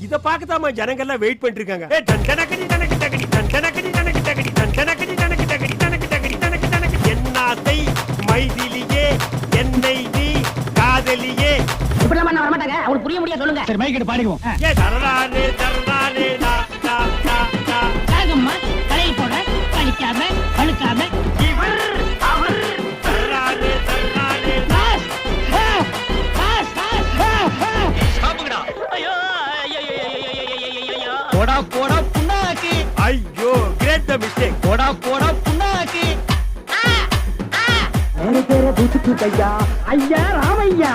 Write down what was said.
இத பாக்கதாமா ஜனங்க எல்லாம் வெயிட் பண்ணிட்டு இருக்காங்க. ஏ டண்டனக்கடி டனக்கு டகடி டண்டனக்கடி டனக்கு டகடி டண்டனக்கடி டனக்கு டகடி டனக்கு டகடி டனக்கு டனக்கு என்னாத்தை மைதிலியே என்னை நீ காதலியே. இப்படி எல்லாம் வர மாட்டாங்க. அவங்களுக்கு புரிய முடியாது சொல்லுங்க. சரி மைக் எடுத்து பாடிக்குவோம். ஏ தரலானே தரலானே டா டா டா டா. ராகம்மா தலையை போட பழிக்காம பழுக்காம இவர் அவர் தரலானே தரலானே. பாஸ் பாஸ் பாஸ் சாப்புங்கடா. ஐயோ போடா போடா புண்ணாக்கு. ஐயோ கிரேட் தி மிஸ்டேக். போடா போடா புண்ணாக்கு. मेरे तेरे भूत की दैया अय्या रामैया